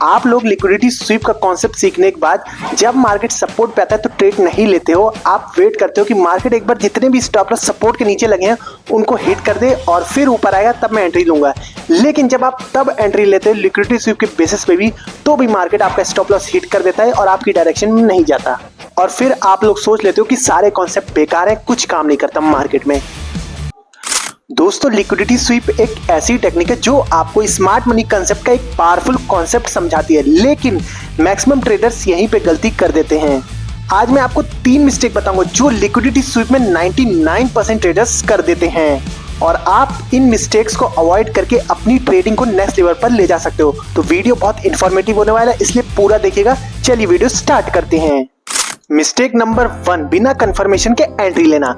आप लोग liquidity SVEEP का कॉन्सेप्ट सीखने के बाद जब मार्केट सपोर्ट पे आता है तो ट्रेड नहीं लेते हो, आप वेट करते हो कि मार्केट एक बार जितने भी स्टॉप लॉस सपोर्ट के नीचे लगे हैं उनको हिट कर दे और फिर ऊपर आएगा तब मैं एंट्री लूंगा। लेकिन जब आप तब एंट्री लेते हो लिक्विडिटी स्वीप के बेसिस पे भी, तो भी मार्केट आपका स्टॉप लॉस हिट कर देता है और आपकी डायरेक्शन में नहीं जाता, और फिर आप लोग सोच लेते हो कि सारे कॉन्सेप्ट बेकार है, कुछ काम नहीं करता मार्केट में। दोस्तों, लिक्विडिटी स्वीप एक ऐसी टेक्निक है जो आपको स्मार्ट मनी कंसेप्ट का एक पावरफुल कॉन्सेप्ट समझाती है, लेकिन मैक्सिमम ट्रेडर्स यहीं पे गलती कर देते हैं। आज मैं आपको 3 मिस्टेक बताऊंगा जो लिक्विडिटी स्वीप में 99% ट्रेडर्स कर देते हैं, और आप इन मिस्टेक्स को अवॉइड करके अपनी ट्रेडिंग को नेक्स्ट लेवल पर ले जा सकते हो। तो वीडियो बहुत इंफॉर्मेटिव होने वाला है, इसलिए पूरा देखिएगा। चलिए वीडियो स्टार्ट करते हैं। मिस्टेक नंबर 1, बिना कंफर्मेशन के एंट्री लेना।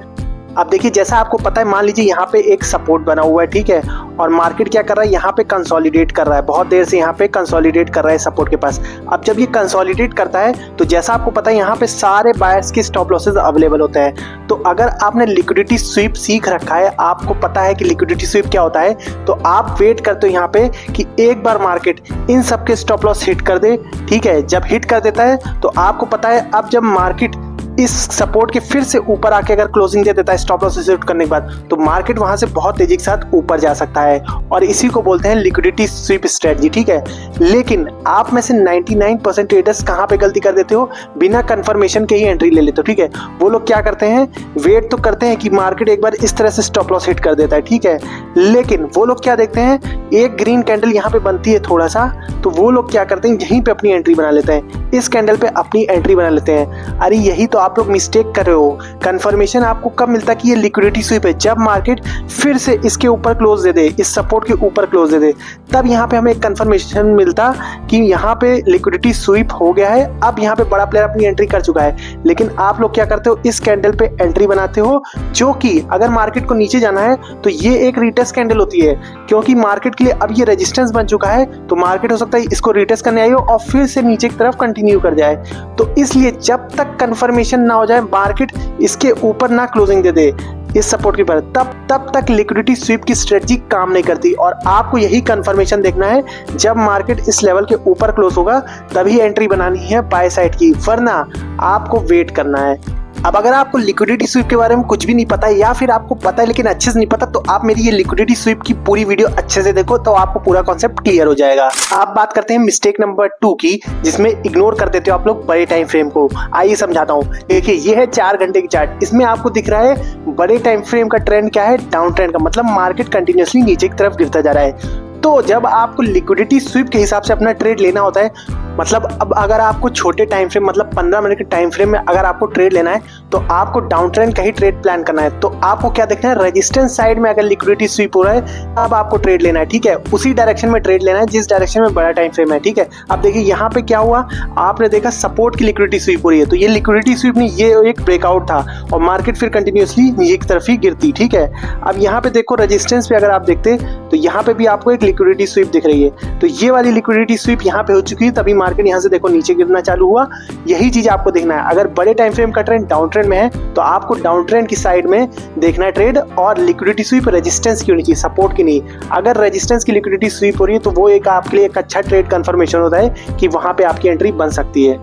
अब देखिए, जैसा आपको पता है, मान लीजिए यहाँ पे एक सपोर्ट बना हुआ है, ठीक है, और मार्केट क्या कर रहा है, यहाँ पे कंसोलिडेट कर रहा है, बहुत देर से यहाँ पे कंसोलिडेट कर रहा है सपोर्ट के पास। अब जब ये कंसोलिडेट करता है तो जैसा आपको पता है यहाँ पे सारे बायर्स के स्टॉप लॉसेस अवेलेबल होते हैं। तो अगर आपने लिक्विडिटी स्वीप सीख रखा है, आपको पता है कि लिक्विडिटी स्वीप क्या होता है, तो आप वेट करते हो यहाँ पे कि एक बार मार्केट इन सबके स्टॉप लॉस हिट कर दे, ठीक है। जब हिट कर देता है तो आपको पता है अब जब मार्केट इस सपोर्ट के फिर से ऊपर आके अगर क्लोजिंग दे देता है स्टॉप लॉस हिट करने के बाद, तो मार्केट वहां से बहुत तेजी के साथ ऊपर जा सकता है, और इसी को बोलते हैं लिक्विडिटी स्वीप स्ट्रेटजी, ठीक है। लेकिन आप में से 99% ट्रेडर्स कहां पे गलती कर देते हो, बिना कंफर्मेशन के ही एंट्री ले लेते हो, ठीक है। वो लोग क्या करते हैं, वेट तो करते हैं कि मार्केट एक बार इस तरह से स्टॉप लॉस हिट कर देता है, ठीक है, लेकिन वो लोग क्या देखते हैं, एक ग्रीन कैंडल यहाँ पे बनती है थोड़ा सा, तो वो लोग क्या करते हैं, यहीं पे अपनी एंट्री बना लेते हैं, इस कैंडल पे अपनी एंट्री बना लेते हैं। अरे यही तो आप लोग मिस्टेक कर रहे हो। कंफर्मेशन आपको कब मिलता है कि ये लिक्विडिटी स्वीप है, जब मार्केट फिर से इसके ऊपर क्लोज दे दे, इस सपोर्ट के ऊपर क्लोज दे दे, तब यहाँ पे हमें एक कंफर्मेशन मिलता कि यहाँ पे लिक्विडिटी स्वीप हो गया है, अब यहाँ पे बड़ा प्लेयर अपनी एंट्री कर चुका है। लेकिन आप लोग क्या करते हो, इस कैंडल पे एंट्री बनाते हो, जो कि अगर मार्केट को नीचे जाना है तो ये एक रिटेस्ट कैंडल होती है, क्योंकि मार्केट के लिए अब ये रेजिस्टेंस बन चुका है, तो मार्केट हो सकता है इसको रिटेस्ट करने आई हो और फिर से नीचे की तरफ कंटिन्यू कर जाए। तो इसलिए जब तक कंफर्मेशन ना हो जाए, मार्केट इसके ऊपर ना क्लोजिंग दे दे इस सपोर्ट के ऊपर, तब तक लिक्विडिटी स्वीप की स्ट्रेटजी काम नहीं करती। और आपको यही कंफर्मेशन देखना है, जब मार्केट इस लेवल के ऊपर क्लोज होगा तभी एंट्री बनानी है बाय साइड की, वरना आपको वेट करना है। अब अगर आपको लिक्विडिटी स्वीप के बारे में कुछ भी नहीं पता है, या फिर आपको पता है लेकिन अच्छे से नहीं पता, तो आप मेरी ये लिक्विडिटी स्वीप की पूरी वीडियो अच्छे से देखो, तो आपको पूरा कॉन्सेप्ट क्लियर हो जाएगा। आप बात करते हैं मिस्टेक नंबर 2 की, जिसमें इग्नोर कर देते हो आप लोग बड़े टाइम फ्रेम को। आइए समझाता हूँ। देखिए, ये है 4 घंटे की चार्ट, इसमें आपको दिख रहा है बड़े टाइम फ्रेम का ट्रेंड क्या है, डाउन ट्रेंड का, मतलब मार्केट कंटिन्यूअसली नीचे की तरफ गिरता जा रहा है। तो जब आपको लिक्विडिटी स्वीप के हिसाब से अपना ट्रेड लेना होता है, मतलब अब अगर आपको छोटे टाइम फ्रेम, मतलब 15 मिनट के टाइम फ्रेम में अगर आपको ट्रेड लेना है, तो आपको डाउन ट्रेंड का ही ट्रेड प्लान करना है। तो आपको क्या देखना है, रेजिस्टेंस साइड में अगर लिक्विडिटी स्वीप हो रहा है, अब आपको ट्रेड लेना है, ठीक है, उसी डायरेक्शन में ट्रेड लेना है जिस डायरेक्शन में बड़ा टाइम फ्रेम है, ठीक है। अब देखिए यहाँ पे क्या हुआ, आपने देखा सपोर्ट की लिक्विडिटी स्वीप हो रही है, तो ये लिक्विडिटी स्वीप नहीं, ये एक ब्रेकआउट था और मार्केट फिर कंटिन्यूअसली नीचे की तरफ ही गिरती, ठीक है। अब यहाँ पे देखो रेजिस्टेंस पे अगर आप देखते तो यहाँ पे भी आपको एक लिक्विडिटी स्वीप दिख रही है, तो ये वाली लिक्विडिटी स्वीप यहाँ पे हो चुकी है, तभी मार्केट यहाँ से देखो नीचे गिरना चालू हुआ। यही चीज आपको देखना है। अगर बड़े टाइम फ्रेम का ट्रेंड डाउन ट्रेंड में है, तो आपको डाउन ट्रेंड की साइड में देखना है ट्रेड, और लिक्विडिटी स्वीप रेजिस्टेंस की होनी चाहिए, सपोर्ट की नहीं। अगर रेजिस्टेंस की लिक्विडिटी स्वीप हो रही है, तो वो एक आपके लिए एक अच्छा ट्रेड कंफर्मेशन होता है कि वहां पे आपकी एंट्री बन सकती है।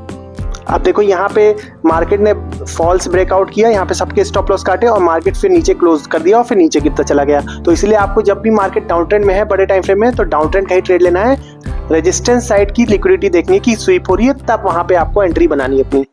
अब देखो यहाँ पे मार्केट ने फॉल्स ब्रेकआउट किया, यहाँ पे सबके स्टॉप लॉस काटे और मार्केट फिर नीचे क्लोज कर दिया और फिर नीचे गिरता चला गया। तो इसलिए आपको जब भी मार्केट डाउन ट्रेंड में है, बड़े टाइम फ्रेम में, तो डाउन ट्रेंड का ही ट्रेड लेना है। रेजिस्टेंस साइड की लिक्विडिटी देखनी है कि स्वीप हो रही है, तब वहां पे आपको एंट्री बनानी है अपनी।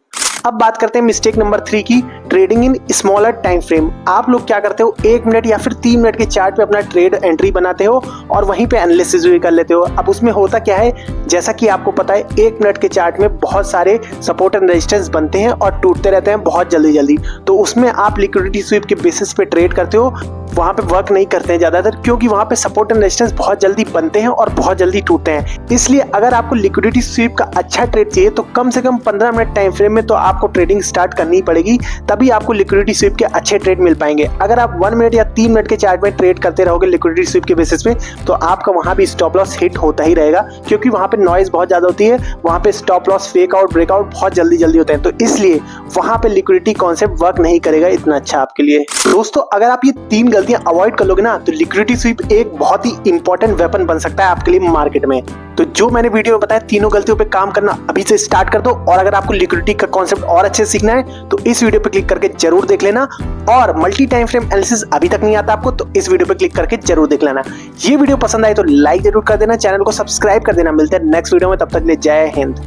अब बात करते हैं मिस्टेक नंबर 3 की, trading in smaller time frame. आप लोग क्या करते हो, 1 मिनट या फिर 3 मिनट के चार्ट पे अपना ट्रेड एंट्री बनाते हो और वहीं पे एनालिसिस भी कर लेते हो। अब उसमें होता क्या है, जैसा कि आपको पता है, 1 मिनट के चार्ट में बहुत सारे सपोर्ट एंड रेजिस्टेंस बनते हैं और टूटते रहते हैं बहुत जल्दी जल्दी। तो उसमें आप लिक्विडिटी स्वीप के बेसिस पे ट्रेड करते हो, वहां पे वर्क नहीं करते हैं ज्यादातर, क्योंकि वहां पे सपोर्ट एंड रेजिस्टेंस बहुत जल्दी बनते हैं और बहुत जल्दी टूटते हैं। इसलिए अगर आपको लिक्विडिटी स्वीप का अच्छा ट्रेड चाहिए, तो कम से कम 15 मिनट टाइम फ्रेम में तो आपको ट्रेडिंग स्टार्ट करनी पड़ेगी, तभी तभी आपको लिक्विडिटी स्वीप के अच्छे ट्रेड मिल पाएंगे। अगर आप 1 मिनट या 3 मिनट के चार्ट में ट्रेड करते रहोगे लिक्विडिटी स्वीप के बेसिस पे, तो आपका वहां भी स्टॉप लॉस हिट होता ही रहेगा, क्योंकि वहां पे नॉइज बहुत ज्यादा होती है, वहां पे stop loss fake out breakout बहुत जल्दी होते हैं, तो इसलिए वहां पे लिक्विडिटी कॉन्सेप्ट वर्क नहीं करेगा इतना अच्छा आपके लिए। दोस्तों अगर आप ये 3 गलतियां अवॉइड कर लोगे ना, तो लिक्विडिटी स्वीप एक बहुत ही इंपॉर्टेंट वेपन बन सकता है आपके लिए मार्केट में। तो जो मैंने वीडियो में बताया तीनों गलतियों पे काम करना अभी से स्टार्ट कर दो। और अगर आपको लिक्विडिटी का कॉन्सेप्ट और अच्छे से सीखना है तो इस वीडियो पे क्लिक करके जरूर देख लेना। और मल्टी टाइम फ्रेम एनालिसिस अभी तक नहीं आता आपको तो इस वीडियो पे क्लिक करके जरूर देख लेना। ये वीडियो पसंद आए तो लाइक जरूर कर देना, चैनल को सब्सक्राइब कर देना। मिलते हैं नेक्स्ट वीडियो में, तब तक के लिए जय हिंद।